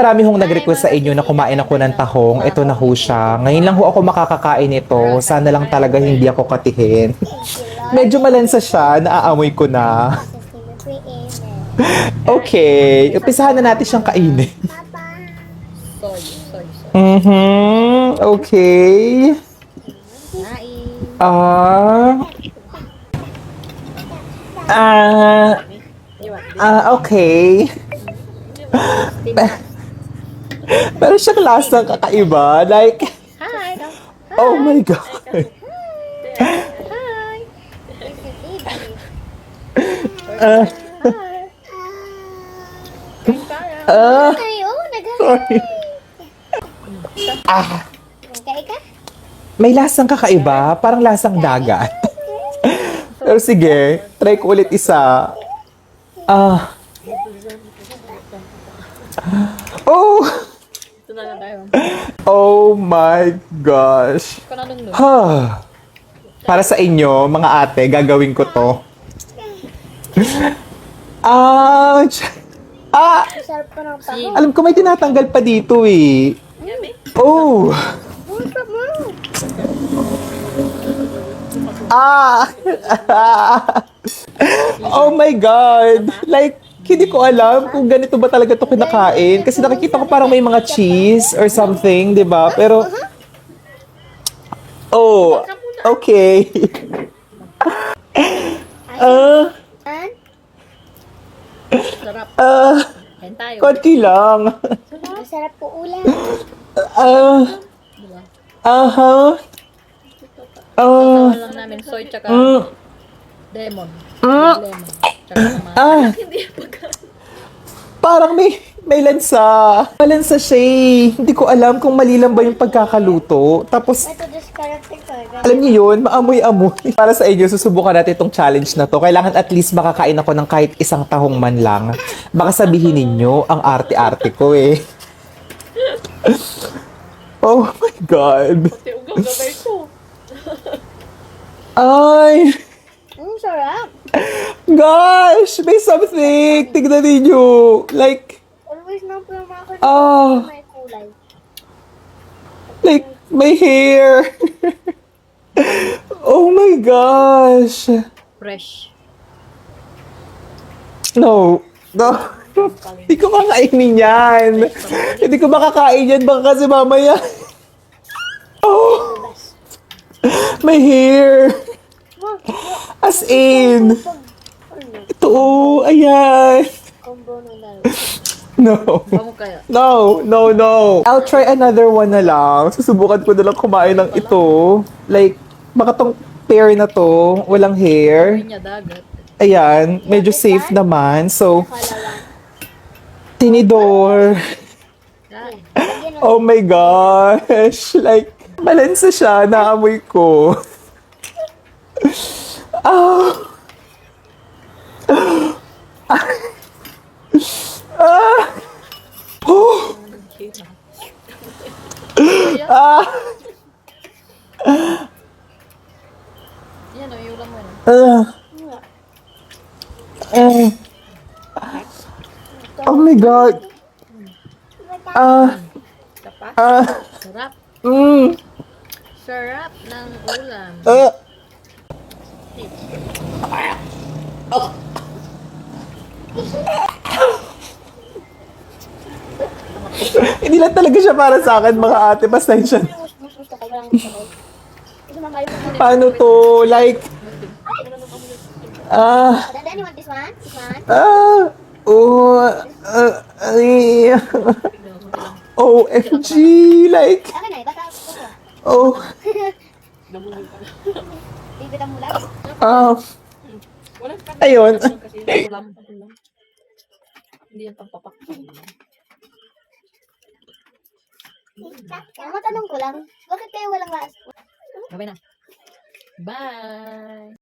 marami hong nag-request sa inyo na kumain ako ng tahong. Ito na ho siya. Ngayon lang ho ako makakakain ito. Sana lang talaga hindi ako katihin. Medyo malansa siya. Naaamoy ko na. Okay. Umpisahan na natin siyang kainin. Soy. Okay. Ah. Okay. Pero siyang lasang kakaiba. Like, Hi. oh my God. Hi. Uh, uh, Ayo, sorry. Ika? May lasang kakaiba. Parang lasang dagat. Pero sige, try ko ulit isa. Oh! Ito na tayo. Oh my gosh. Para sa inyo, mga ate, gagawin ko to. Ouch! Ah! Sarap pa ng taho. Alam ko may tinatanggal pa dito eh. Oh! Sarap mo. Ah! Oh my God! Like, hindi ko alam kung ganito ba talaga to kinakain. Kasi nakikita ko parang may mga cheese or something, di ba? Pero, oh, okay. An? Sarap. Yan tayo. Konti lang. Masarap po ulam. Aha. Sama lang namin soy tsaka lemon. Lemon. Tsaka Ah. Parang may lansa. Malansa siya eh. Hindi ko alam kung mali lang ba yung pagkakaluto. Tapos, Ito disconnected ko. alam niyo yun, maamoy-amoy. Para sa inyo, susubukan natin itong challenge na to. Kailangan at least makakain ako ng kahit isang tahong man lang. Baka sabihin ninyo, ang arte-arte ko eh. Oh my God. Ay! Sarap. Gosh! May something! Tignan ninyo! Like, Always na po yung mga ah, may kulay. like, my hair! Oh my gosh! fresh. No. No. Hindi ko kakainin yan. Hindi ko makakain yan. Baka kasi mamaya. Oh. My hair. As in. Ito. Oh, ayan. Combo na lang. No. Bango kaya. No. I'll try another one na lang. Susubukan ko na lang kumain ng ito. Like, baka tong pair na to, walang hair. Niya dagat. Ayan, medyo safe naman. So, tinidor. Kain. Oh my gosh. Like, malansa siya. Naamoy ko. Ah. Ah. Oh. Ah. Yan o, yung ulam mo. Ah. Oh my God. Ah. Kapa. Ah. Sarap. Mm. Sarap ng ulam. Ah. Hindi lang talaga siya para sa akin, mga ate. Pasensya na. Gusto ko lang. Ito mamay po. Paano to? Like, Dadaan, you want this one? This one? oh, ay, OMG, like, Akin na, basta ako. oh, Bibitang mo lang. ayun. Ulam. Hindi yan pangpapak. Kaya matanong ko lang, bakit kayo walang last? Gawin na. Bye!